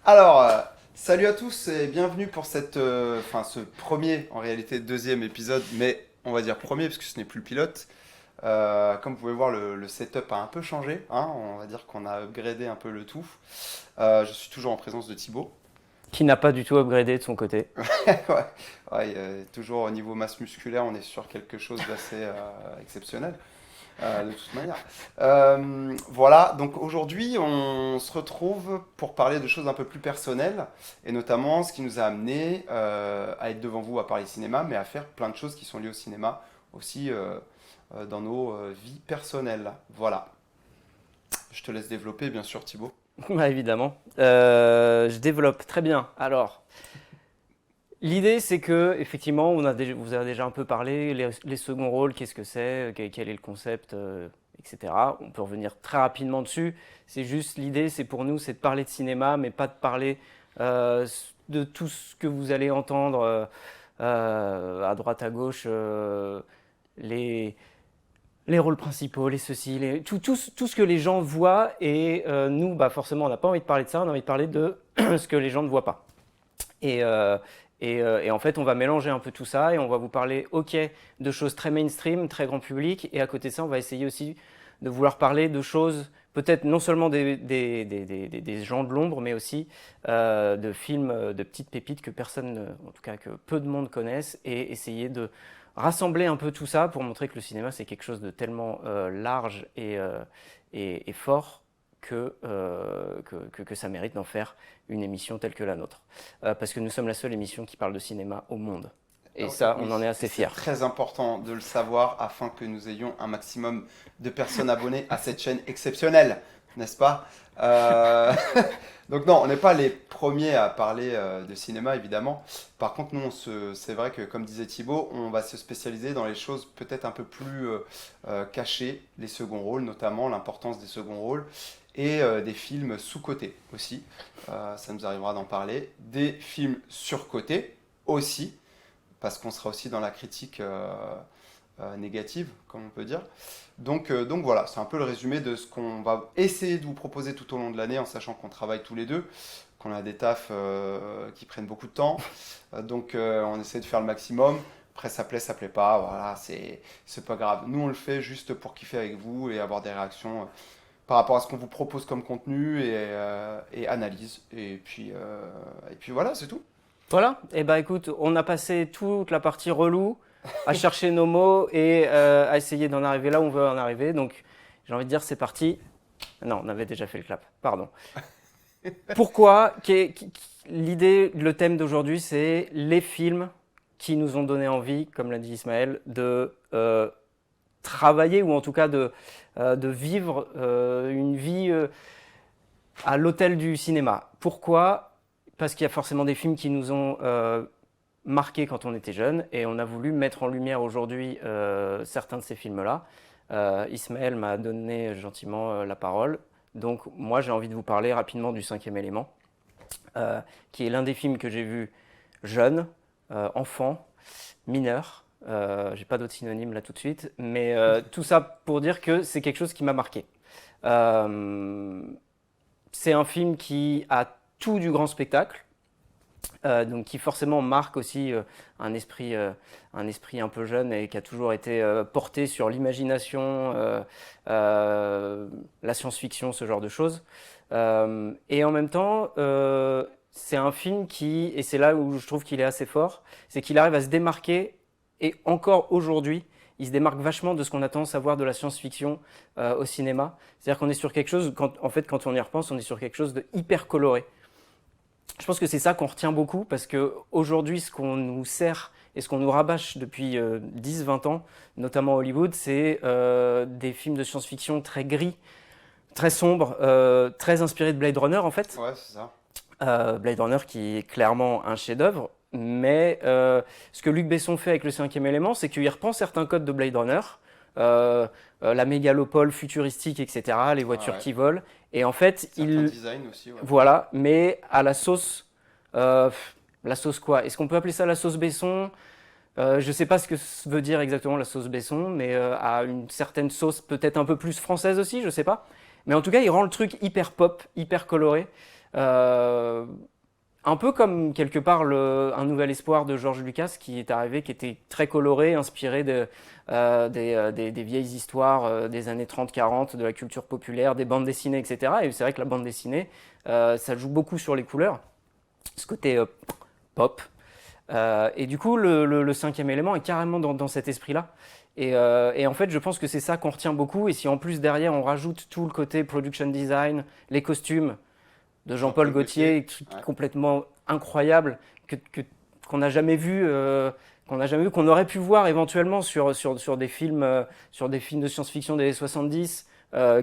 Alors, salut à tous et bienvenue pour ce premier, en réalité deuxième épisode, mais on va dire premier parce que ce n'est plus le pilote. Comme vous pouvez voir, le setup a un peu changé, hein, on va dire qu'on a upgradé un peu le tout. Je suis toujours en présence de Thibaut. Qui n'a pas du tout upgradé de son côté. Ouais, ouais, toujours au niveau masse musculaire, on est sur quelque chose d'assez exceptionnel. De toute manière. Voilà, donc aujourd'hui, on se retrouve pour parler de choses un peu plus personnelles, et notamment ce qui nous a amené à être devant vous à parler cinéma, mais à faire plein de choses qui sont liées au cinéma aussi dans nos vies personnelles. Voilà. Je te laisse développer, bien sûr, Thibaut. Ouais, évidemment. Je développe très bien. Alors, l'idée, c'est que effectivement, vous avez déjà un peu parlé les seconds rôles, qu'est-ce que c'est, quel est le concept, etc. On peut revenir très rapidement dessus. C'est juste l'idée, c'est pour nous, c'est de parler de cinéma, mais pas de parler de tout ce que vous allez entendre à droite, à gauche, les les rôles principaux, les ceci, tout ce que les gens voient. Et nous, bah forcément, on n'a pas envie de parler de ça, on a envie de parler de ce que les gens ne voient pas. Et, euh, et en fait, on va mélanger un peu tout ça et on va vous parler, ok, de choses très mainstream, très grand public. Et à côté de ça, on va essayer aussi de vouloir parler de choses, peut-être non seulement des gens de l'ombre, mais aussi de films, de petites pépites que personne, en tout cas que peu de monde connaissent, et essayer de rassembler un peu tout ça pour montrer que le cinéma, c'est quelque chose de tellement large et fort que ça mérite d'en faire une émission telle que la nôtre. Parce que nous sommes la seule émission qui parle de cinéma au monde. Et ça, on Oui, en est et assez c'est fiers. très important de le savoir afin que nous ayons un maximum de personnes abonnées à cette chaîne exceptionnelle, n'est-ce pas? Euh, Donc non, on n'est pas les premiers à parler de cinéma, évidemment. Par contre, nous, c'est vrai que, comme disait Thibaut, on va se spécialiser dans les choses peut-être un peu plus cachées, les seconds rôles, notamment l'importance des seconds rôles, et des films sous-cotés aussi. Ça nous arrivera d'en parler. Des films surcotés aussi, parce qu'on sera aussi dans la critique négative, comme on peut dire. Donc voilà, c'est un peu le résumé de ce qu'on va essayer de vous proposer tout au long de l'année, en sachant qu'on travaille tous les deux, qu'on a des tafs qui prennent beaucoup de temps. On essaie de faire le maximum. Après, ça plaît pas, voilà, c'est pas grave. Nous, on le fait juste pour kiffer avec vous et avoir des réactions par rapport à ce qu'on vous propose comme contenu et analyse. Et puis voilà, c'est tout. Voilà, et bah écoute, on a passé toute la partie relou à chercher nos mots et à essayer d'en arriver là où on veut en arriver. Donc j'ai envie de dire, c'est parti. Non, on avait déjà fait le clap, pardon. Pourquoi L'idée, le thème d'aujourd'hui, c'est les films qui nous ont donné envie, comme l'a dit Ismaël, de travailler ou en tout cas de vivre une vie à l'hôtel du cinéma. Pourquoi? Parce qu'il y a forcément des films qui nous ont marqués quand on était jeune et on a voulu mettre en lumière aujourd'hui certains de ces films-là. Ismaël m'a donné gentiment la parole. Donc moi j'ai envie de vous parler rapidement du Cinquième élément, qui est l'un des films que j'ai vu jeune, enfant, mineur. J'ai pas d'autres synonymes là tout de suite, mais tout ça pour dire que c'est quelque chose qui m'a marqué. Euh, c'est un film qui a tout du grand spectacle, donc qui forcément marque aussi un esprit un peu jeune et qui a toujours été porté sur l'imagination, la science-fiction, ce genre de choses. Et en même temps, c'est un film qui, et c'est là où je trouve qu'il est assez fort, c'est qu'il arrive à se démarquer, et encore aujourd'hui, il se démarque vachement de ce qu'on a tendance à voir de la science-fiction au cinéma. C'est-à-dire qu'on est sur quelque chose, en fait, quand on y repense, on est sur quelque chose de hyper coloré. Je pense que c'est ça qu'on retient beaucoup parce qu'aujourd'hui, ce qu'on nous sert et ce qu'on nous rabâche depuis 10-20 ans, notamment à Hollywood, c'est des films de science-fiction très gris, très sombres, très inspirés de Blade Runner en fait. Ouais, c'est ça. Blade Runner qui est clairement un chef-d'œuvre. Mais ce que Luc Besson fait avec le cinquième élément, c'est qu'il reprend certains codes de Blade Runner, la mégalopole futuristique, etc., les Ouais, voitures ouais. qui volent. Et en fait, Certains designs aussi, ouais. voilà, mais à euh, la sauce quoi? Est-ce qu'on peut appeler ça la sauce Besson? Je sais pas ce que veut dire exactement la sauce Besson, mais à une certaine sauce peut-être un peu plus française aussi, je sais pas. Mais en tout cas, il rend le truc hyper pop, hyper coloré. Euh, un peu comme quelque part un nouvel espoir de George Lucas qui est arrivé, qui était très coloré, inspiré des vieilles histoires des années 30-40, de la culture populaire, des bandes dessinées, etc. Et c'est vrai que la bande dessinée, ça joue beaucoup sur les couleurs, ce côté pop. Et du coup, le cinquième élément est carrément dans cet esprit-là. Et en fait, je pense que c'est ça qu'on retient beaucoup. Et si en plus derrière, on rajoute tout le côté production design, les costumes de Jean-Paul Jean-Paul Gaultier, Ouais. complètement incroyable, qu'on n'a jamais vu, qu'on aurait pu voir éventuellement sur sur des films de science-fiction des années 70,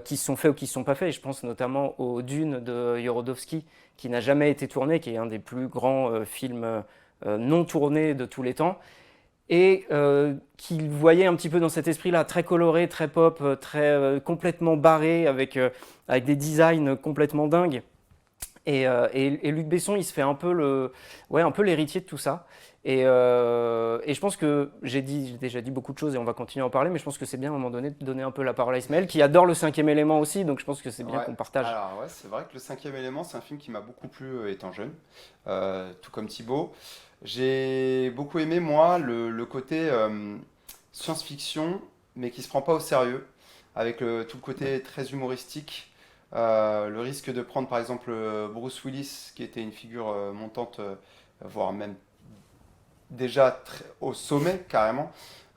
qui se sont faits ou qui ne sont pas faits. Et je pense notamment au Dune de Jodorowsky, qui n'a jamais été tourné, qui est un des plus grands films non tournés de tous les temps, et qu'il voyait un petit peu dans cet esprit-là, très coloré, très pop, complètement barré, avec des designs complètement dingues. Et Luc Besson, il se fait un peu un peu l'héritier de tout ça. Et je pense que j'ai déjà dit beaucoup de choses et on va continuer à en parler, mais je pense que c'est bien à un moment donné de donner un peu la parole à Ismaël, qui adore le cinquième élément aussi, donc je pense que c'est bien Ouais. qu'on partage. Alors ouais, c'est vrai que le cinquième élément, c'est un film qui m'a beaucoup plu étant jeune, tout comme Thibaut. J'ai beaucoup aimé moi le côté science-fiction, mais qui se prend pas au sérieux, avec tout le côté très humoristique. Le risque de prendre par exemple Bruce Willis, qui était une figure montante, voire même déjà au sommet carrément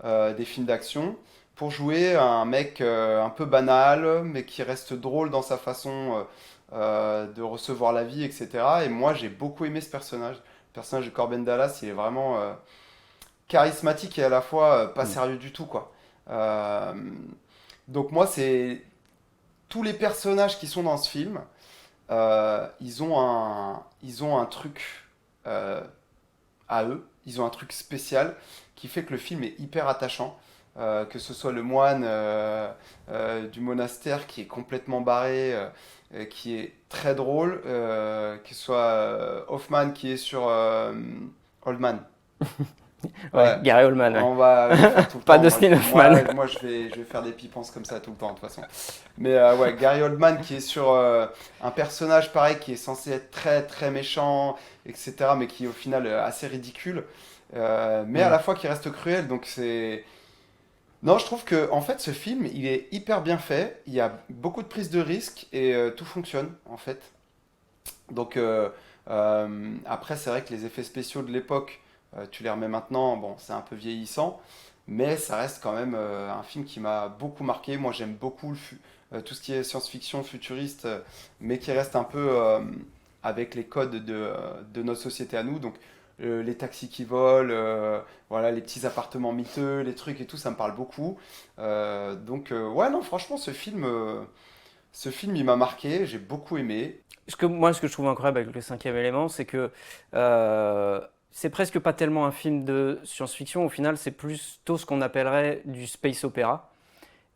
des films d'action, pour jouer un mec un peu banal, mais qui reste drôle dans sa façon de recevoir la vie, etc. Et moi j'ai beaucoup aimé ce personnage. Le personnage de Corbin Dallas, il est vraiment charismatique et à la fois pas Mm. sérieux du tout, quoi. Euh, donc moi c'est tous les personnages qui sont dans ce film, ils ont un truc euh, à eux, ils ont un truc spécial qui fait que le film est hyper attachant. Que ce soit le moine du monastère qui est complètement barré, qui est très drôle, que ce soit Hoffman qui est sur Oldman. Ouais, Ouais, Gary Oldman, ouais. on va le faire tout le Pas temps. Dustin Hoffman. Moi, je vais faire des pipences comme ça tout le temps, de toute façon. Mais ouais, Gary Oldman qui est sur un personnage pareil qui est censé être très très méchant, etc., mais qui est au final assez ridicule, mais à Mm. la fois qui reste cruel. Donc c'est. Non, je trouve que en fait, ce film, il est hyper bien fait. Il y a beaucoup de prises de risques et tout fonctionne en fait. Donc après, c'est vrai que les effets spéciaux de l'époque, tu les remets maintenant, bon, c'est un peu vieillissant, mais ça reste quand même un film qui m'a beaucoup marqué. Moi, j'aime beaucoup tout ce qui est science-fiction futuriste, mais qui reste un peu avec les codes de notre société à nous. Donc les taxis qui volent, voilà, les petits appartements miteux, les trucs et tout, ça me parle beaucoup. Ouais, non, franchement, ce film, il m'a marqué, j'ai beaucoup aimé. Ce que je trouve incroyable avec le cinquième élément, c'est que c'est presque pas tellement un film de science-fiction. Au final, c'est plutôt ce qu'on appellerait du space opéra.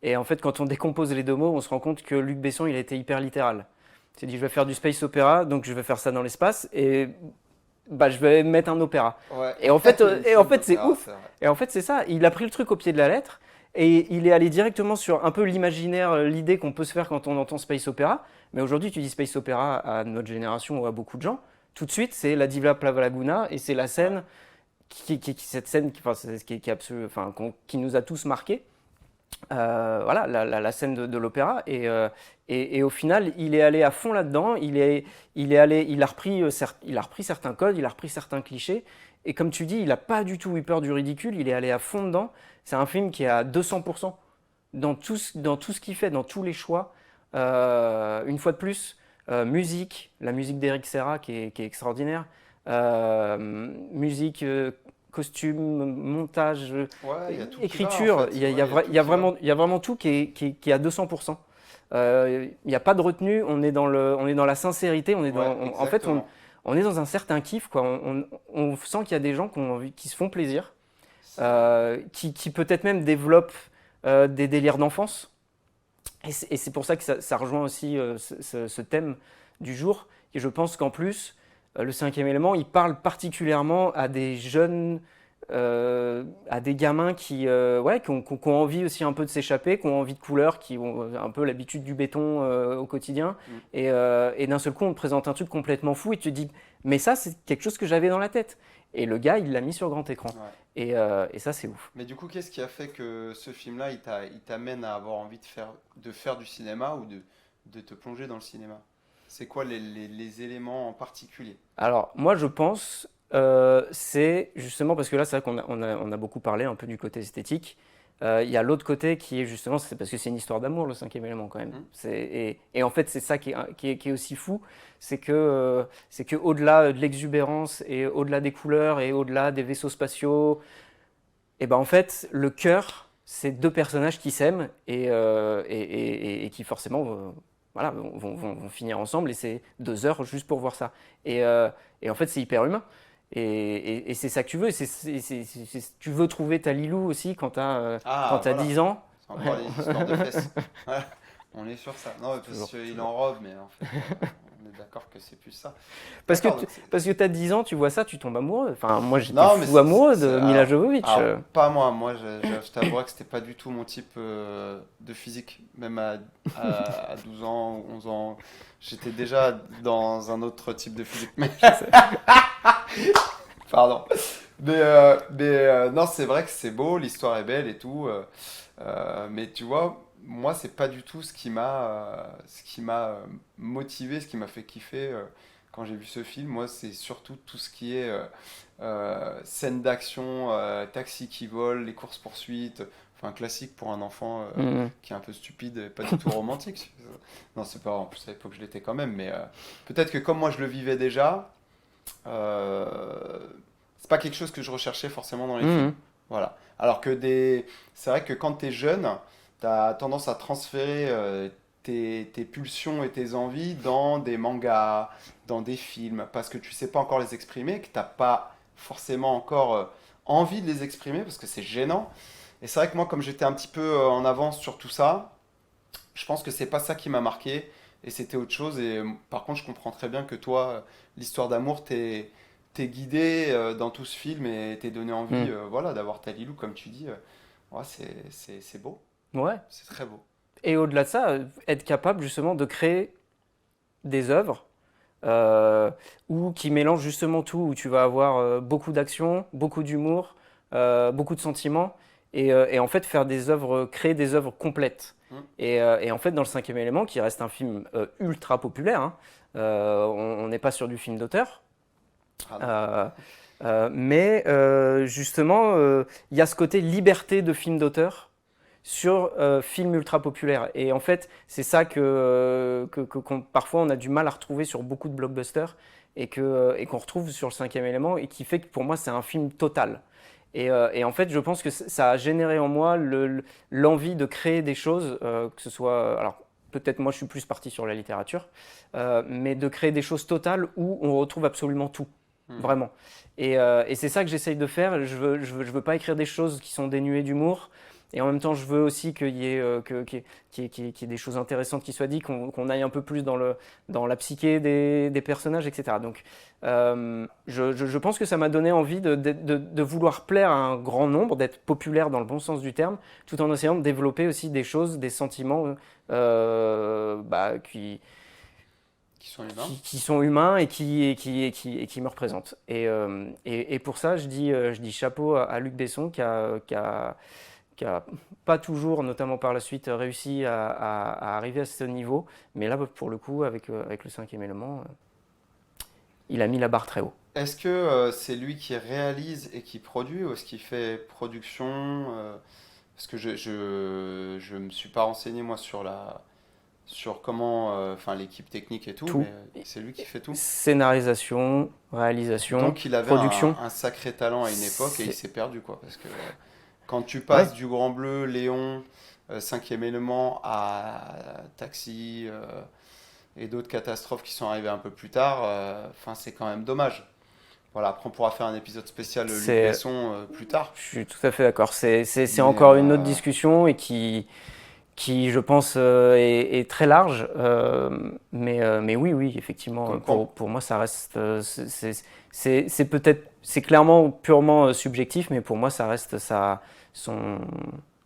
Et en fait, quand on décompose les deux mots, on se rend compte que Luc Besson, il a été hyper littéral. Il s'est dit, je vais faire du space opéra, donc je vais faire ça dans l'espace, et bah, je vais mettre un opéra. Ouais, Et en scène fait, c'est d'opéra, ouf. c'est vrai. Et en fait, c'est ça. Il a pris le truc au pied de la lettre et il est allé directement sur un peu l'imaginaire, l'idée qu'on peut se faire quand on entend space opéra. Mais aujourd'hui, tu dis space opéra à notre génération ou à beaucoup de gens. Tout de suite, c'est la Divla Plava Laguna et c'est la Ouais. scène cette scène enfin, qui est enfin, qui nous a tous marqués. Voilà, la scène de l'opéra. Et au final, il est allé à fond là-dedans. Il a repris certains codes, il a repris certains clichés. Et comme tu dis, il n'a pas du tout eu peur du ridicule. Il est allé à fond dedans. C'est un film qui est à 200% dans tout ce qu'il fait, dans tous les choix. Une fois de plus, la musique d'Eric Serra qui est extraordinaire. Musique, costume, montage, Ouais, il y a tout qui va en écriture, fait. Ouais, il y a tout qui va. il y a vraiment tout qui est à 200%. Il n'y a pas de retenue, on est dans la sincérité, Ouais, en fait, exactement. on est dans un certain kiff, quoi. On sent qu'il y a des gens qui se font plaisir, C'est qui peut-être même développent des délires d'enfance. Et c'est pour ça que ça rejoint aussi ce thème du jour. Et je pense qu'en plus, le cinquième élément, il parle particulièrement à des jeunes à des gamins qui ont envie aussi un peu de s'échapper, qui ont envie de couleurs, qui ont un peu l'habitude du béton au quotidien. Et d'un seul coup, on te présente un truc complètement fou et tu te dis, mais ça, c'est quelque chose que j'avais dans la tête. Et le gars, il l'a mis sur grand écran. Ouais. Et ça, c'est ouf. Mais du coup, qu'est-ce qui a fait que ce film-là, il t'amène à avoir envie de faire du cinéma ou de te plonger dans le cinéma? C'est quoi les éléments en particulier? Alors, moi, je pense, c'est justement parce que là, c'est vrai qu'on a beaucoup parlé un peu du côté esthétique. Il y a l'autre côté qui est justement, c'est parce que c'est une histoire d'amour, le cinquième élément, quand même. Hmm. Et en fait, c'est ça qui est aussi fou, c'est que au-delà de l'exubérance et au-delà des couleurs et au-delà des vaisseaux spatiaux, et ben en fait, le cœur, c'est deux personnages qui s'aiment et qui forcément voilà, vont finir ensemble et c'est 2 heures juste pour voir ça. Et en fait, c'est hyper humain. Et c'est ça que tu veux. Tu veux trouver ta Lilou aussi quand Ah, t'as voilà. 10 ans. C'est encore des histoires de fesses. Voilà. On est sur ça. Non, parce Toujours, qu'il toujours. enrobe, mais en fait, on est d'accord que c'est plus ça. Parce que, D'accord, tu, donc parce que t'as 10 ans, tu vois ça, tu tombes amoureux. Enfin, moi, j'étais non, mais fou amoureux de Mila alors, Jovovich. pas moi. Moi, je t'avouerais que c'était pas du tout mon type de physique. Même à 12 ans ou 11 ans, j'étais déjà dans un autre type de physique. Mais, pardon. Non, c'est vrai que c'est beau, l'histoire est belle et tout. Mais tu vois, moi, c'est pas du tout ce qui m'a motivé, ce qui m'a fait kiffer quand j'ai vu ce film. Moi, c'est surtout tout ce qui est scène d'action, taxi qui vole, les courses-poursuites. Enfin, classique pour un enfant Mhm. qui est un peu stupide et pas du tout romantique. Non, c'est pas, en plus à l'époque je l'étais quand même, mais peut-être que comme moi je le vivais déjà, euh, c'est pas quelque chose que je recherchais forcément dans les films. Mhm. Voilà. C'est vrai que quand tu es jeune, tu as tendance à transférer tes pulsions et tes envies dans des mangas, dans des films, parce que tu sais pas encore les exprimer, que t'as pas forcément encore envie de les exprimer, parce que c'est gênant. Et c'est vrai que moi, comme j'étais un petit peu en avance sur tout ça, je pense que c'est pas ça qui m'a marqué, et c'était autre chose. Et par contre, je comprends très bien que toi, l'histoire d'amour, t'es guidé dans tout ce film et t'es donné envie, Mhm. voilà, d'avoir ta Lilou, comme tu dis. Ouais, c'est beau, Ouais. c'est très beau. Et au-delà de ça, être capable justement de créer des œuvres euh, ou qui mélange justement tout, où tu vas avoir beaucoup d'action, beaucoup d'humour, beaucoup de sentiments, et en fait créer des œuvres complètes. Hmm. Et en fait, dans le cinquième élément, qui reste un film ultra populaire, hein, on n'est pas sur du film d'auteur, Ah non. euh, mais justement, il y a ce côté liberté de film d'auteur sur film ultra populaire. Et en fait, c'est ça parfois on a du mal à retrouver sur beaucoup de blockbusters et qu'on retrouve sur le cinquième élément et qui fait que pour moi c'est un film total. Et en fait, je pense que ça a généré en moi l'envie de créer des choses, que ce soit, alors peut-être moi je suis plus parti sur la littérature, mais de créer des choses totales où on retrouve absolument tout, Hmm. vraiment. Et c'est ça que j'essaye de faire. Je veux pas écrire des choses qui sont dénuées d'humour. Et en même temps, je veux aussi qu'il y ait des choses intéressantes qui soient dites, qu'on aille un peu plus dans la psyché des personnages, etc. Donc, je pense que ça m'a donné envie de vouloir plaire à un grand nombre, d'être populaire dans le bon sens du terme, tout en essayant de développer aussi des choses, des sentiments bah, Qui sont humains. qui sont humains et qui me représentent. Et pour ça, je dis chapeau à Luc Besson qui a pas toujours, notamment par la suite, réussi à arriver à ce niveau. Mais là, pour le coup, avec le cinquième élément, il a mis la barre très haut. Est-ce que c'est lui qui réalise et qui produit ou est-ce qu'il fait production parce que je me suis pas renseigné moi sur comment enfin l'équipe technique et tout, Tout. mais c'est lui qui fait tout. Scénarisation, réalisation, Donc il avait production. un sacré talent à une époque et il C'est... s'est perdu quoi. Parce que quand tu Ouais, passes du Grand Bleu, Léon, Cinquième élément à Taxi et d'autres catastrophes qui sont arrivées un peu plus tard, enfin c'est quand même dommage. Voilà, après on pourra faire un épisode spécial Luc c'est, Besson plus tard. je suis tout à fait d'accord. C'est Mais encore une autre discussion et qui je pense, est très large. Mais oui, oui, effectivement, comme quoi, pour moi, ça reste, c'est clairement purement subjectif, mais pour moi, ça reste son,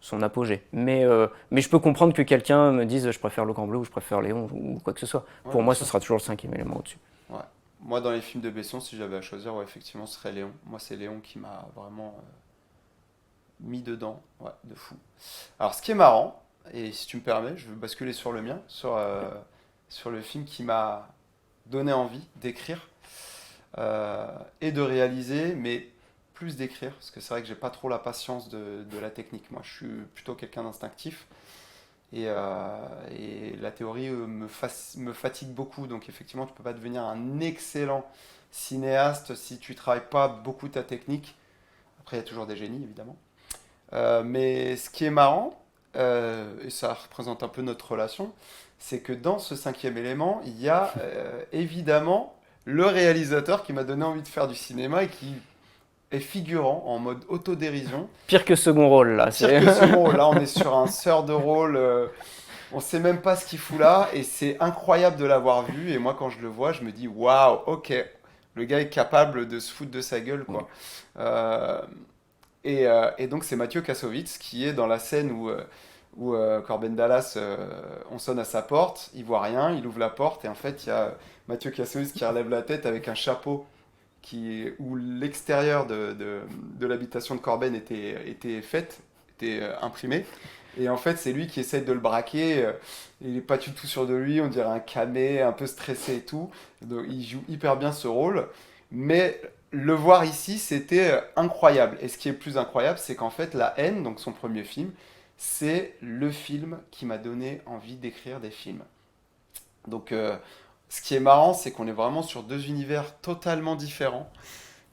son apogée. Mais je peux comprendre que quelqu'un me dise je préfère Le Grand Bleu ou je préfère Léon ou quoi que ce soit. Ouais, Pour bien moi, ce sûr. sera toujours le cinquième élément au-dessus. Ouais. Moi, dans les films de Besson, si j'avais à choisir, ouais, effectivement, ce serait Léon. Moi, c'est Léon qui m'a vraiment mis dedans. Ouais, de fou. Alors, ce qui est marrant, et si tu me permets, je veux basculer sur le mien, sur le film qui m'a donné envie d'écrire et de réaliser, mais plus d'écrire, parce que c'est vrai que j'ai pas trop la patience de la technique. Moi, je suis plutôt quelqu'un d'instinctif. Et la théorie me fatigue beaucoup. Donc effectivement, tu peux pas devenir un excellent cinéaste si tu travailles pas beaucoup ta technique. Après, il y a toujours des génies, évidemment. Mais ce qui est marrant, et ça représente un peu notre relation, c'est que dans ce cinquième élément, il y a évidemment le réalisateur qui m'a donné envie de faire du cinéma et qui est figurant en mode autodérision. Pire que second rôle, là. Pire que second rôle, là on est sur un sœur de rôle, on sait même pas ce qu'il fout là, et c'est incroyable de l'avoir vu, et moi quand je le vois, je me dis waouh, ok, le gars est capable de se foutre de sa gueule, quoi. Euh, et donc c'est Mathieu Kassovitz qui est dans la scène où Corben Dallas, on sonne à sa porte, il voit rien, il ouvre la porte, et en fait il y a Mathieu Kassovitz qui relève la tête avec un chapeau où l'extérieur de l'habitation de Corben était faite, était imprimé. Et en fait, c'est lui qui essaie de le braquer. Il est pas du tout sûr de lui, on dirait un camé, un peu stressé et tout. Donc, il joue hyper bien ce rôle. Mais le voir ici, c'était incroyable. Et ce qui est plus incroyable, c'est qu'en fait, La haine, donc son premier film, c'est le film qui m'a donné envie d'écrire des films. Donc, ce qui est marrant, c'est qu'on est vraiment sur deux univers totalement différents,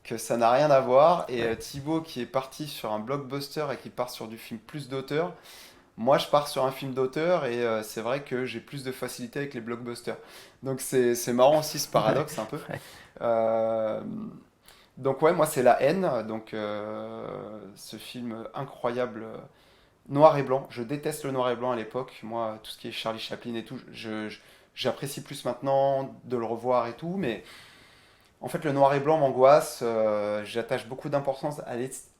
que ça n'a rien à voir. Et Ouais. Thibaut, qui est parti sur un blockbuster et qui part sur du film plus d'auteur, moi je pars sur un film d'auteur et c'est vrai que j'ai plus de facilité avec les blockbusters. Donc c'est marrant aussi ce paradoxe un peu. Ouais. Euh, donc ouais, moi c'est La haine, donc ce film incroyable, noir et blanc. Je déteste le noir et blanc à l'époque. Moi, tout ce qui est Charlie Chaplin et tout, j'apprécie plus maintenant de le revoir et tout, mais en fait, le noir et blanc m'angoisse. J'attache beaucoup d'importance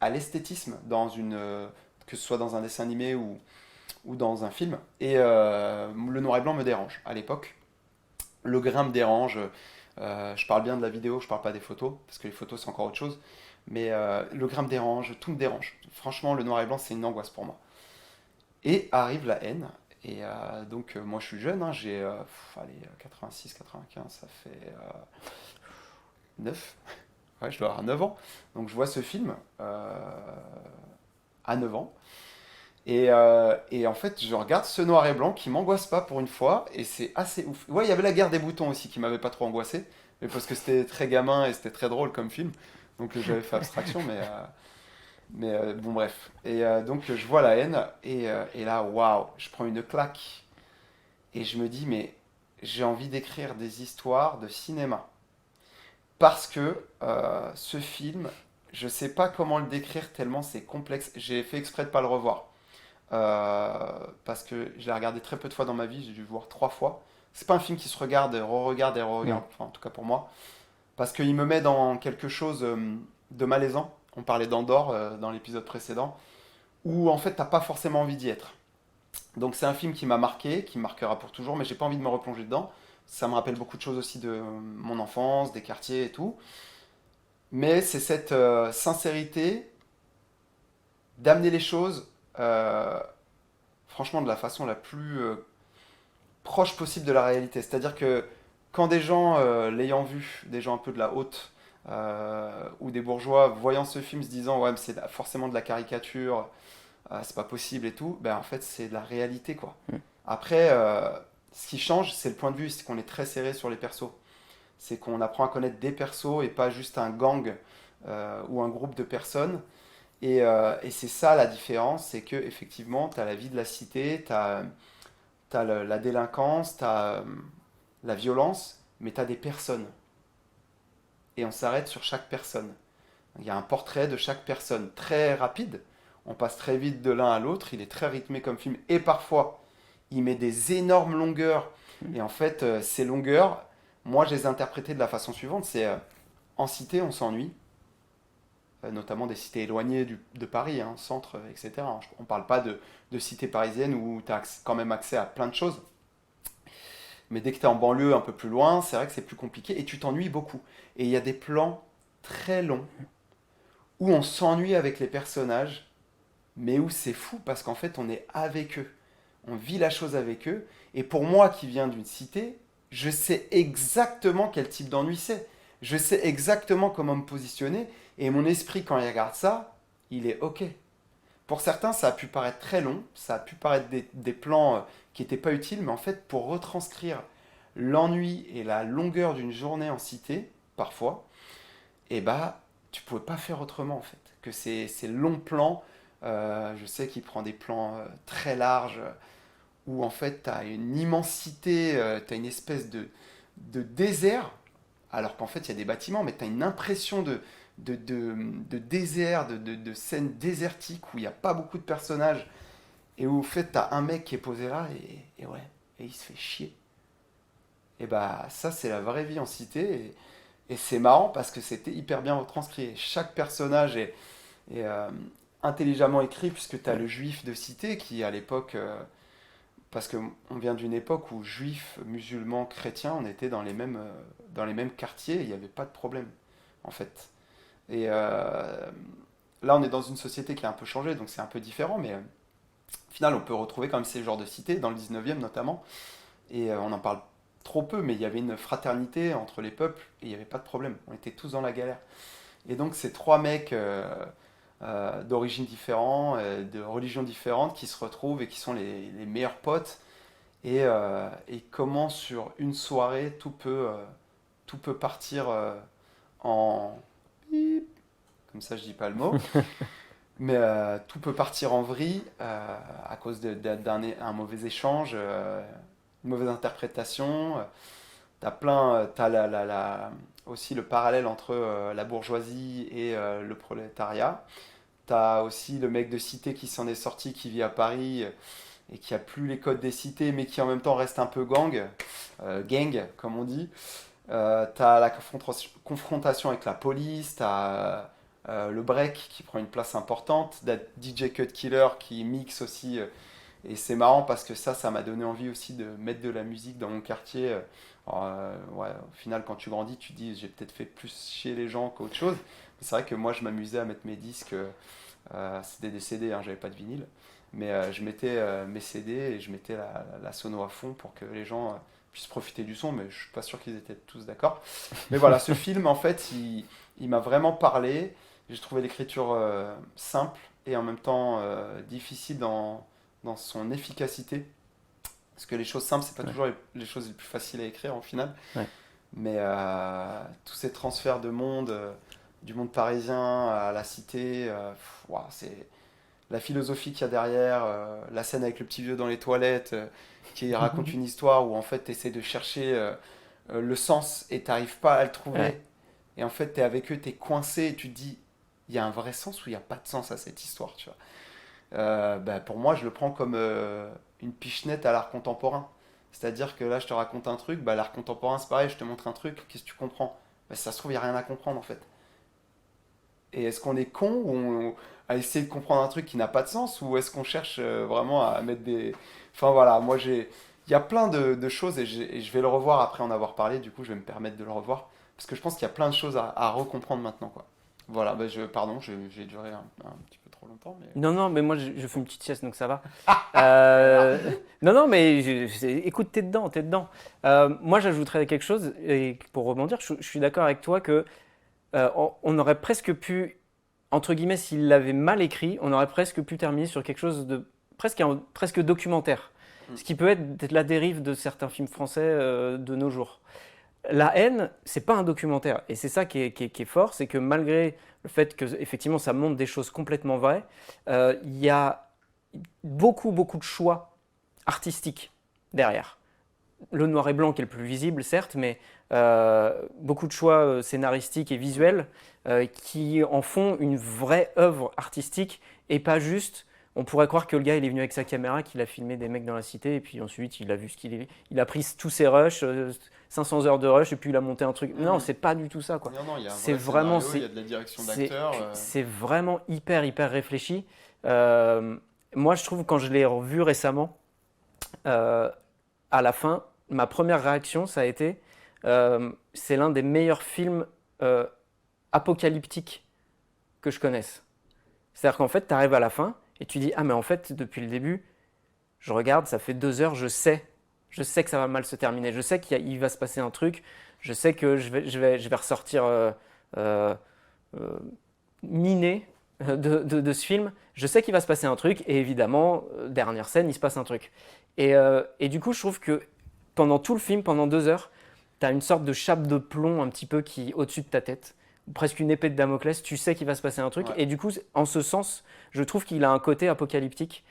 à l'esthétisme que ce soit dans un dessin animé ou dans un film. Et le noir et blanc me dérange à l'époque. Le grain me dérange. Je parle bien de la vidéo, je parle pas des photos, parce que les photos c'est encore autre chose. Mais le grain me dérange, tout me dérange. Franchement, le noir et blanc c'est une angoisse pour moi. Et arrive La haine. Et donc, moi je suis jeune, hein, j'ai allez, 86, 95, ça fait 9. Ouais, je dois avoir 9 ans. Donc je vois ce film à 9 ans. Et en fait, je regarde ce noir et blanc qui m'angoisse pas pour une fois. Et c'est assez ouf. Ouais, il y avait La guerre des boutons aussi qui m'avait pas trop angoissé. Mais parce que c'était très gamin et c'était très drôle comme film. Donc j'avais fait abstraction. Mais bon, bref. Et donc je vois La haine. Et là, waouh, je prends une claque. Et je me dis, mais j'ai envie d'écrire des histoires de cinéma. Parce que ce film, je sais pas comment le décrire tellement c'est complexe. J'ai fait exprès de pas le revoir. Parce que je l'ai regardé très peu de fois dans ma vie, j'ai dû le voir 3 fois. C'est pas un film qui se regarde, re-regarde et Mm. re-regarde, enfin, en tout cas pour moi. Parce qu'il me met dans quelque chose de malaisant. On parlait d'Andorre dans l'épisode précédent, où en fait t'as pas forcément envie d'y être. Donc c'est un film qui m'a marqué, qui me marquera pour toujours, mais j'ai pas envie de me replonger dedans. Ça me rappelle beaucoup de choses aussi de mon enfance, des quartiers et tout. Mais c'est cette sincérité d'amener les choses, euh, franchement, de la façon la plus proche possible de la réalité. C'est-à-dire que quand des gens, l'ayant vu, des gens un peu de la haute, ou des bourgeois, voyant ce film, se disant, ouais, mais c'est forcément de la caricature, c'est pas possible et tout, ben en fait, c'est de la réalité, quoi. Mm. Après, ce qui change, c'est le point de vue, c'est qu'on est très serré sur les persos. C'est qu'on apprend à connaître des persos et pas juste un gang ou un groupe de personnes. Et c'est ça la différence, c'est que effectivement, tu as la vie de la cité, tu as, la délinquance, tu as la violence, mais tu as des personnes. Et on s'arrête sur chaque personne. Il y a un portrait de chaque personne très rapide. On passe très vite de l'un à l'autre. Il est très rythmé comme film. Et parfois, il met des énormes longueurs. Et en fait, ces longueurs, moi, je les ai interprétées de la façon suivante. C'est en cité, on s'ennuie, notamment des cités éloignées de Paris, hein, centre, etc. On ne parle pas de cités parisiennes où tu as quand même accès à plein de choses. Mais dès que tu es en banlieue un peu plus loin, c'est vrai que c'est plus compliqué et tu t'ennuies beaucoup. Et il y a des plans très longs où on s'ennuie avec les personnages, mais où c'est fou parce qu'en fait on est avec eux. On vit la chose avec eux. Et pour moi qui viens d'une cité, je sais exactement quel type d'ennui c'est. Je sais exactement comment me positionner. Et mon esprit, quand il regarde ça, il est OK. Pour certains, ça a pu paraître très long, ça a pu paraître des plans qui n'étaient pas utiles, mais en fait, pour retranscrire l'ennui et la longueur d'une journée en cité, parfois, eh bah, tu pouvais pas faire autrement en fait. Que ces longs plans, je sais qu'il prend des plans très larges, où en fait, tu as une immensité, tu as une espèce de désert, alors qu'en fait, il y a des bâtiments, mais tu as une impression de désert, de scène désertique où il n'y a pas beaucoup de personnages et où en fait tu as un mec qui est posé là et ouais, et il se fait chier. Et bah ça c'est la vraie vie en cité et c'est marrant parce que c'était hyper bien retranscrit. Chaque personnage est intelligemment écrit puisque tu as le juif de cité qui à l'époque, parce qu'on vient d'une époque où juifs, musulmans, chrétiens, on était dans les mêmes quartiers et il n'y avait pas de problème en fait. Et là, on est dans une société qui a un peu changé, donc c'est un peu différent, mais au final, on peut retrouver quand même ces genres de cités, dans le 19e notamment, et on en parle trop peu, mais il y avait une fraternité entre les peuples, et il n'y avait pas de problème, on était tous dans la galère. Et donc, ces trois mecs d'origines différentes, de religions différentes, qui se retrouvent et qui sont les meilleurs potes, et comment sur une soirée, tout peut partir en comme ça je dis pas le mot, mais tout peut partir en vrille à cause d'un mauvais échange, une mauvaise interprétation. T'as aussi le parallèle entre la bourgeoisie et le prolétariat. T'as aussi le mec de cité qui s'en est sorti, qui vit à Paris et qui a plus les codes des cités, mais qui en même temps reste un peu gang comme on dit. T'as la confrontation avec la police, t'as le break qui prend une place importante, DJ Cut Killer qui mixe aussi. Et c'est marrant parce que ça m'a donné envie aussi de mettre de la musique dans mon quartier. Alors, ouais, au final, quand tu grandis, tu te dis j'ai peut-être fait plus chier les gens qu'autre chose. Mais c'est vrai que moi, je m'amusais à mettre mes disques. C'était des CD, hein, j'avais pas de vinyle. Mais je mettais mes CD et je mettais la sono à fond pour que les gens puissent profiter du son, mais je suis pas sûr qu'ils étaient tous d'accord. Mais voilà, ce film, en fait, il m'a vraiment parlé. J'ai trouvé l'écriture simple et en même temps difficile dans son efficacité. Parce que les choses simples, c'est pas toujours les choses les plus faciles à écrire en final. Ouais. Mais tous ces transferts de monde, du monde parisien à la cité, ouah, c'est la philosophie qu'il y a derrière, la scène avec le petit vieux dans les toilettes qui raconte une histoire où en fait tu essaies de chercher le sens et t'arrives pas à le trouver. Ouais. Et en fait tu es avec eux, tu es coincé et tu te dis il y a un vrai sens ou il n'y a pas de sens à cette histoire, tu vois. Bah, pour moi, je le prends comme une pichenette à l'art contemporain. C'est-à-dire que là, je te raconte un truc, bah, l'art contemporain, c'est pareil, je te montre un truc, qu'est-ce que tu comprends? Bah, si ça se trouve, il n'y a rien à comprendre en fait. Et est-ce qu'on est con à essayer de comprendre un truc qui n'a pas de sens ou est-ce qu'on cherche vraiment à mettre des... Enfin voilà, moi j'ai... Il y a plein de choses et je vais le revoir après en avoir parlé, du coup je vais me permettre de le revoir parce que je pense qu'il y a plein de choses à recomprendre maintenant quoi. Voilà, bah pardon, j'ai duré un petit peu trop longtemps, mais... Non, non, mais moi je fais une petite sieste donc ça va. Voilà. Non, non, mais écoute, t'es dedans, t'es dedans. Moi j'ajouterais quelque chose et pour rebondir, je suis d'accord avec toi que on aurait presque pu, entre guillemets, s'il l'avait mal écrit, on aurait presque pu terminer sur quelque chose de presque documentaire. Mm. Ce qui peut être la dérive de certains films français de nos jours. La haine, c'est pas un documentaire. Et c'est ça qui est fort, c'est que malgré le fait que effectivement ça montre des choses complètement vraies, il y a beaucoup, beaucoup de choix artistiques derrière. Le noir et blanc qui est le plus visible, certes, mais beaucoup de choix scénaristiques et visuels qui en font une vraie œuvre artistique et pas juste on pourrait croire que le gars il est venu avec sa caméra, qu'il a filmé des mecs dans la cité et puis ensuite il a vu il a pris tous ses rushs, 500 heures de rush et puis il a monté un truc. Non, c'est pas du tout ça quoi. Non, il y a un C'est vrai vraiment scénario, il y a de la direction d'acteur. c'est vraiment hyper réfléchi. Moi je trouve quand je l'ai revu récemment, à la fin, ma première réaction ça a été c'est l'un des meilleurs films apocalyptiques que je connaisse. C'est-à-dire qu'en fait, tu arrives à la fin et tu dis ah mais en fait depuis le début, je regarde, ça fait 2 heures, je sais que ça va mal se terminer, je sais qu'il va se passer un truc, je sais que je vais ressortir euh, miné de ce film, je sais qu'il va se passer un truc et évidemment, dernière scène, il se passe un truc. Et du coup, je trouve que pendant tout le film, pendant 2 heures, tu as une sorte de chape de plomb un petit peu qui au-dessus de ta tête, presque une épée de Damoclès, tu sais qu'il va se passer un truc. Ouais. Et du coup, en ce sens, je trouve qu'il a un côté apocalyptique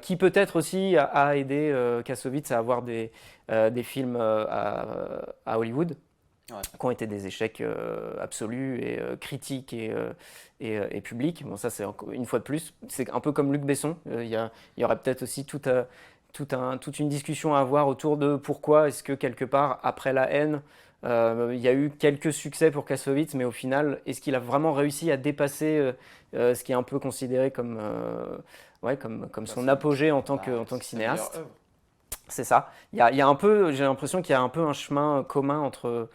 qui peut-être aussi a aidé Kassovitz à avoir des films à Hollywood Ouais. qui ont été des échecs absolus et critiques et publics. Bon, ça, c'est une fois de plus, c'est un peu comme Luc Besson. Il y aurait peut-être aussi toute une discussion à avoir autour de pourquoi est-ce que quelque part, après La Haine, il y a eu quelques succès pour Kassovitz, mais au final, est-ce qu'il a vraiment réussi à dépasser ce qui est un peu considéré comme, comme son apogée en tant que cinéaste? C'est ça. Il y a un peu, j'ai l'impression qu'il y a un peu un chemin commun entre,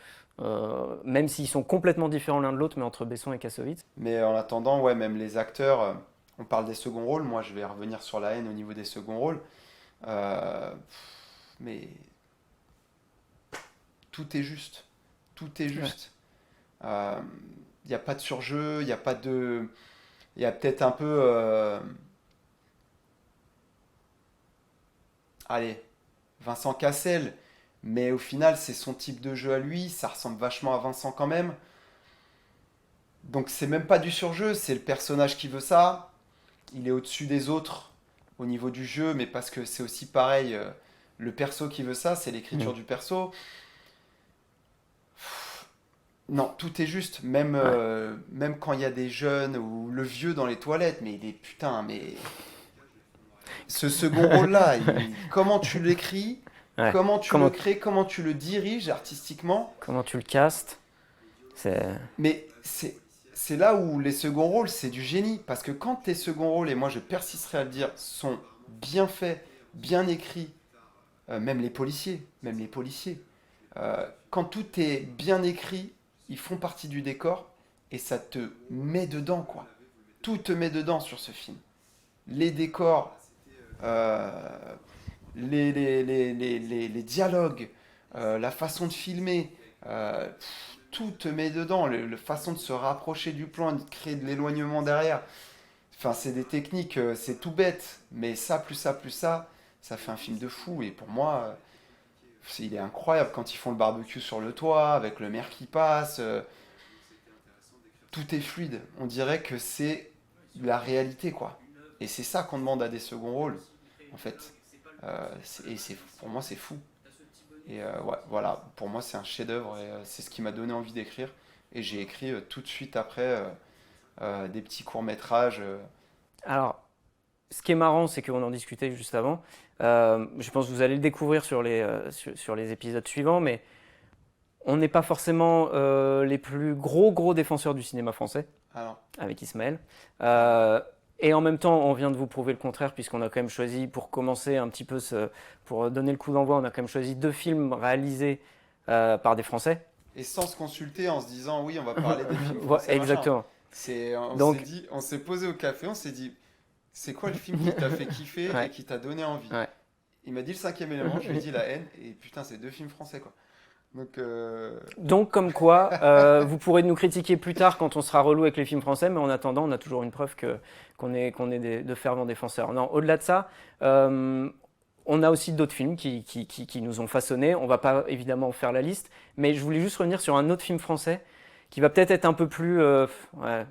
même s'ils sont complètement différents l'un de l'autre, mais entre Besson et Kassovitz. Mais en attendant, ouais, même les acteurs, on parle des seconds rôles. Moi, je vais revenir sur La Haine au niveau des seconds rôles. Mais tout est juste. Tout est juste. Il n'y a pas de surjeu, il n'y a pas de. Il y a peut-être un peu. Allez, Vincent Cassel. Mais au final, c'est son type de jeu à lui. Ça ressemble vachement à Vincent quand même. Donc c'est même pas du surjeu, c'est le personnage qui veut ça. Il est au-dessus des autres au niveau du jeu, mais parce que c'est aussi pareil, le perso qui veut ça, c'est l'écriture Mm. du perso. Non, tout est juste, même, Ouais. même quand il y a des jeunes ou le vieux dans les toilettes, mais il est putain, mais ce second rôle-là, comment tu l'écris, Ouais. comment tu le Comment, crées, comment tu le diriges artistiquement, comment tu le castes? C'est... mais c'est là où les seconds rôles, c'est du génie. Parce que quand tes seconds rôles, et moi je persisterai à le dire, sont bien faits, bien écrits, même les policiers, quand tout est bien écrit, ils font partie du décor et ça te met dedans, quoi. Tout te met dedans sur ce film. Les décors, euh, les dialogues, la façon de filmer, tout te met dedans. La façon de se rapprocher du plan, de créer de l'éloignement derrière. Enfin, c'est des techniques, c'est tout bête, mais ça, plus ça, plus ça fait un film de fou. Et pour moi, il est incroyable quand ils font le barbecue sur le toit, avec le maire qui passe. Tout est fluide. On dirait que c'est la réalité, quoi. Et c'est ça qu'on demande à des seconds rôles, en fait. Pour moi, c'est fou. Et ouais, voilà, pour moi, c'est un chef-d'œuvre et c'est ce qui m'a donné envie d'écrire. Et j'ai écrit tout de suite après des petits courts-métrages. Alors, ce qui est marrant, c'est qu'on en discutait juste avant. Je pense que vous allez le découvrir sur les épisodes suivants, mais on n'est pas forcément les plus gros défenseurs du cinéma français, Alors, avec Ismaël. Et en même temps, on vient de vous prouver le contraire, puisqu'on a quand même choisi, pour commencer un petit peu, pour donner le coup d'envoi, on a quand même choisi 2 films réalisés par des Français. et sans se consulter en se disant oui, on va parler des films Ouais, français, machin. exactement. On Donc, s'est dit, on s'est posé au café, on s'est dit, c'est quoi le film qui t'a fait kiffer et ouais, qui t'a donné envie? ouais. Il m'a dit le cinquième élément, je lui ai dit La Haine, et putain, c'est 2 films français, quoi. Donc, Donc, comme quoi, vous pourrez nous critiquer plus tard quand on sera relou avec les films français, mais en attendant, on a toujours une preuve qu'on est de fervents défenseurs. Non, au-delà de ça, on a aussi d'autres films qui nous ont façonnés. On va pas évidemment faire la liste, mais je voulais juste revenir sur un autre film français qui va peut-être être un peu plus, ouais,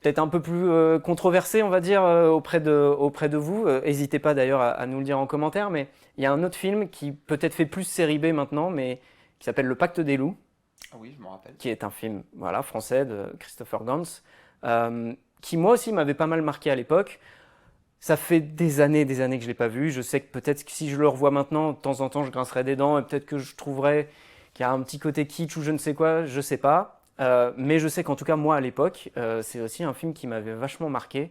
peut-être un peu plus controversé, on va dire, auprès de vous. N'hésitez pas d'ailleurs à nous le dire en commentaire, mais il y a un autre film qui peut-être fait plus série B maintenant, mais qui s'appelle Le Pacte des loups, ah oui, je m'en rappelle. qui est un film voilà, français de Christopher Gans, qui moi aussi m'avait pas mal marqué à l'époque. Ça fait des années que je ne l'ai pas vu. Je sais que peut-être que si je le revois maintenant, de temps en temps, je grincerai des dents et peut-être que je trouverai qu'il y a un petit côté kitsch ou je ne sais quoi, je ne sais pas. Mais je sais qu'en tout cas, moi, à l'époque, c'est aussi un film qui m'avait vachement marqué,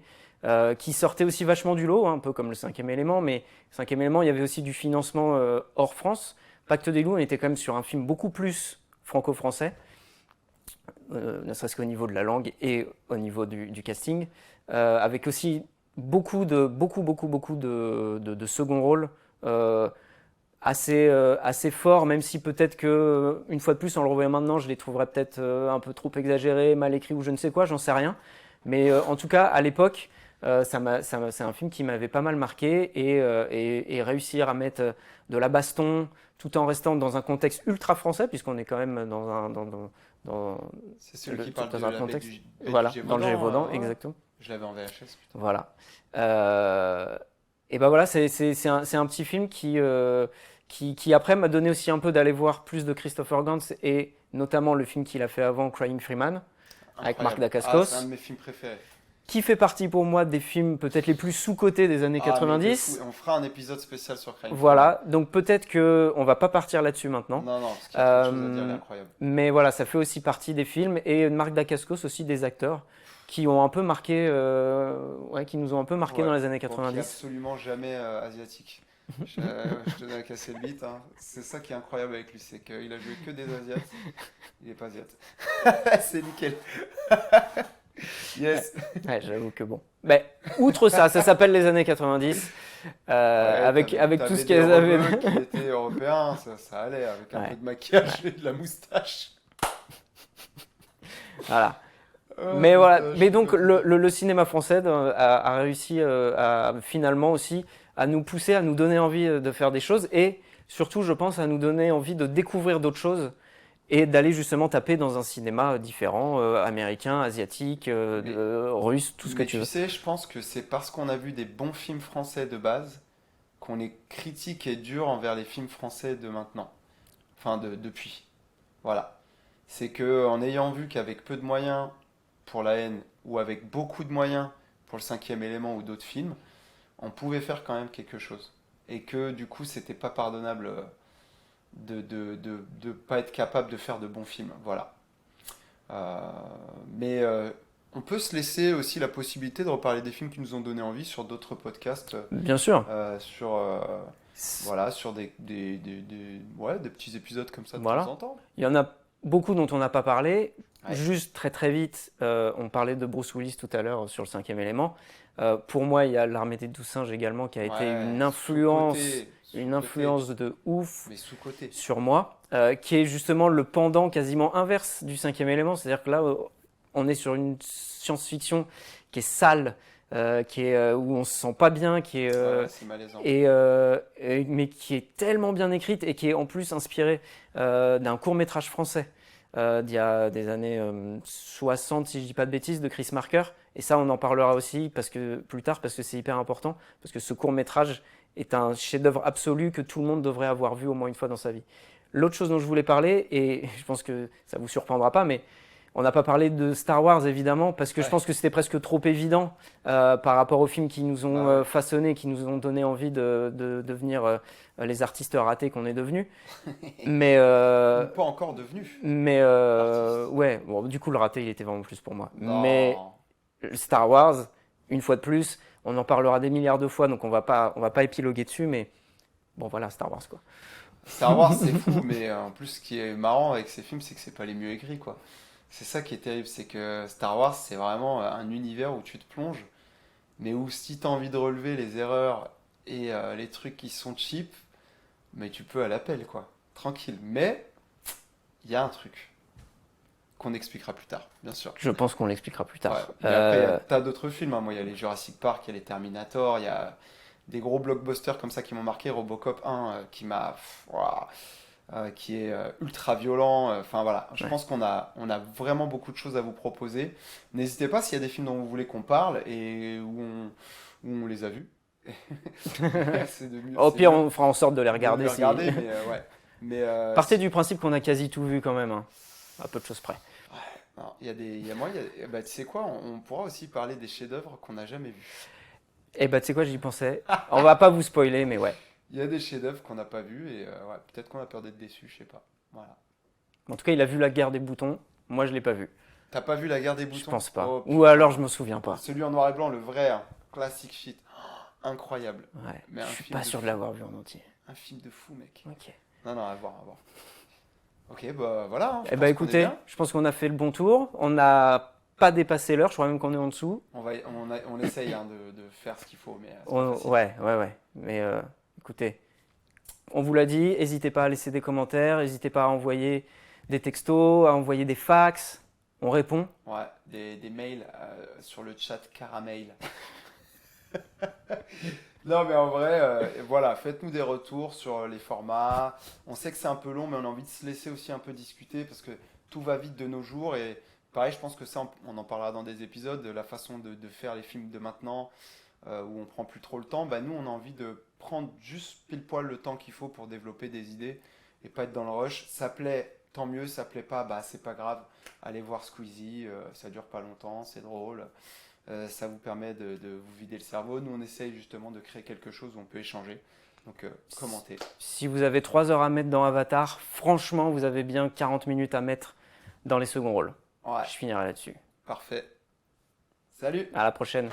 qui sortait aussi vachement du lot, hein, un peu comme le cinquième élément. Mais le cinquième élément, il y avait aussi du financement hors France. Pacte des loups, on était quand même sur un film beaucoup plus franco-français, ne serait-ce qu'au niveau de la langue et au niveau du casting, avec aussi beaucoup de second rôle assez fort, même si peut-être que une fois de plus en le revoyant maintenant je les trouverais peut-être un peu trop exagérés, mal écrits ou je ne sais quoi, j'en sais rien, mais en tout cas à l'époque c'est un film qui m'avait pas mal marqué et réussir à mettre de la baston tout en restant dans un contexte ultra français puisqu'on est quand même dans C'est celui qui parle de dans un la contexte baie voilà du dans le Gévaudan, ouais. exactement. Je l'avais en VHS, putain. Voilà. Et ben voilà, c'est un petit film qui après m'a donné aussi un peu d'aller voir plus de Christopher Gans et notamment le film qu'il a fait avant, Crying Freeman, avec Marc Incroyable. Dacascos, C'est un de mes films préférés. qui fait partie pour moi des films peut-être les plus sous-cotés des années Mais de 90. fou. On fera un épisode spécial sur Crime. Voilà, donc peut-être qu'on va pas partir là-dessus maintenant. Non, parce qu'il y a trop de choses à dire, il est Euh, incroyable. mais voilà, ça fait aussi partie des films et Marc Dacascos aussi des acteurs qui ont un peu marqué, qui nous ont un peu marqué Ouais. dans les années Bon, qui est 90. absolument jamais asiatique. Je tenais à casser le beat, hein. C'est ça qui est incroyable avec lui, c'est qu'il a joué que des Asiates. Il est pas asiate. C'est nickel. Yes. Ouais, j'avoue que bon. Mais outre ça, ça s'appelle les années 90, Ouais, avec tout t'avais ce des qu'elles avaient. rebeux qui étaient européens, ça allait, avec un Ouais. peu de maquillage et de la moustache. Voilà. Oh, Mais voilà. putain, Mais je donc peux pas. le cinéma français a réussi à finalement aussi à nous pousser, à nous donner envie de faire des choses et surtout, je pense, à nous donner envie de découvrir d'autres choses et d'aller justement taper dans un cinéma différent, américain, asiatique, russe, tout ce que Mais tu tu veux. sais, je pense que c'est parce qu'on a vu des bons films français de base qu'on est critique et dur envers les films français de maintenant. Enfin, depuis. Voilà. C'est que en ayant vu qu'avec peu de moyens pour La Haine ou avec beaucoup de moyens pour le cinquième élément ou d'autres films, on pouvait faire quand même quelque chose. Et que du coup, c'était pas pardonnable de pas être capable de faire de bons films. Voilà. Euh, mais on peut se laisser aussi la possibilité de reparler des films qui nous ont donné envie sur d'autres podcasts, Bien sûr. voilà, sur ouais, des petits épisodes comme ça de Voilà. temps en temps. Il y en a beaucoup dont on n'a pas parlé. Ouais. Juste très vite, on parlait de Bruce Willis tout à l'heure sur le cinquième élément. Pour moi, il y a L'Armée des Douze Singes également qui a été Ouais, une influence, sous-côté, de ouf mais sous-côté. sur moi, qui est justement le pendant quasiment inverse du cinquième élément. C'est-à-dire que là, on est sur une science-fiction qui est sale, où on se sent pas bien, Ouais, c'est malaisant. mais qui est tellement bien écrite et qui est en plus inspirée d'un court-métrage français d'il y a des années 60, si je dis pas de bêtises, de Chris Marker. Et ça, on en parlera aussi plus tard parce que c'est hyper important, parce que ce court-métrage est un chef-d'œuvre absolu que tout le monde devrait avoir vu au moins une fois dans sa vie. L'autre chose dont je voulais parler, et je pense que ça vous surprendra pas, mais on n'a pas parlé de Star Wars évidemment, parce que je Ouais. pense que c'était presque trop évident par rapport aux films qui nous ont Bah ouais. façonnés, qui nous ont donné envie de devenir les artistes ratés qu'on est devenus. Mais, Ou pas encore devenu. Artiste. ouais, bon, du coup le raté il était vraiment plus pour moi. Non. Mais Star Wars, une fois de plus, on en parlera des milliards de fois, donc on va pas épiloguer dessus, mais bon voilà, Star Wars quoi. Star Wars, c'est fou, mais en plus, ce qui est marrant avec ces films, c'est que c'est pas les mieux écrits, quoi. C'est ça qui est terrible, c'est que Star Wars, c'est vraiment un univers où tu te plonges, mais où si tu as envie de relever les erreurs et les trucs qui sont cheap, mais tu peux à l'appel, quoi. Tranquille. Mais il y a un truc qu'on expliquera plus tard, bien sûr. Je pense qu'on l'expliquera plus Ouais. tard. Mais après, il y a tas d'autres films, hein. Moi, il y a les Jurassic Park, il y a les Terminator, il y a des gros blockbusters comme ça qui m'ont marqué. Robocop 1, qui est ultra violent. Enfin voilà, je Ouais. pense qu'on a vraiment beaucoup de choses à vous proposer. N'hésitez pas s'il y a des films dont vous voulez qu'on parle et où on les a vus. C'est de mieux, Au c'est pire, mieux on fera en sorte de les de regarder. les Si... regarder, mais ouais. Mais Partez du principe qu'on a quasi tout vu quand même, hein. À peu de choses près. non, il y a des, il y a moi, bah, tu sais quoi, on pourra aussi parler des chefs-d'œuvre qu'on n'a jamais vus. Et bah tu sais quoi, j'y pensais. On va pas vous spoiler, mais ouais. Il y a des chefs-d'œuvre qu'on n'a pas vus et ouais, peut-être qu'on a peur d'être déçus, je sais pas. Voilà. En tout cas, il a vu la guerre des boutons. Moi, je l'ai pas vu. T'as pas vu La Guerre des Je boutons? pense pas. Oh Ou putain. alors, je me souviens pas. Celui en noir et blanc, le vrai, hein. Classic shit. Incroyable. Ouais. Mais Je un suis film pas de sûr de fou. l'avoir vu en entier. Un film de fou, mec. Ok. Non, non, à voir, à voir. Ok, bah voilà, hein, je Eh bah pense qu'on est écoutez, bien. je pense qu'on a fait le bon tour. On n'a pas dépassé l'heure. Je crois même qu'on est en dessous. On essaye hein, de faire ce qu'il faut, mais c'est pas facile. Ouais. Mais écoutez, on vous l'a dit. N'hésitez pas à laisser des commentaires. N'hésitez pas à envoyer des textos, à envoyer des fax. On répond. Ouais, des mails sur le chat Caramel. Non, mais en vrai, voilà, faites-nous des retours sur les formats. On sait que c'est un peu long, mais on a envie de se laisser aussi un peu discuter parce que tout va vite de nos jours. Et pareil, je pense que ça, on en parlera dans des épisodes, de la façon de faire les films de maintenant, où on prend plus trop le temps. Bah, nous, on a envie de prendre juste pile poil le temps qu'il faut pour développer des idées et pas être dans le rush. Ça plaît, tant mieux. Ça plaît pas, bah, c'est pas grave. Allez voir Squeezie, ça dure pas longtemps, c'est drôle. Ça vous permet de vous vider le cerveau. Nous, on essaye justement de créer quelque chose où on peut échanger. Donc, commentez. Si vous avez 3 heures à mettre dans Avatar, franchement, vous avez bien 40 minutes à mettre dans les seconds rôles. Ouais, Je finirai là-dessus. parfait. Salut! À la prochaine.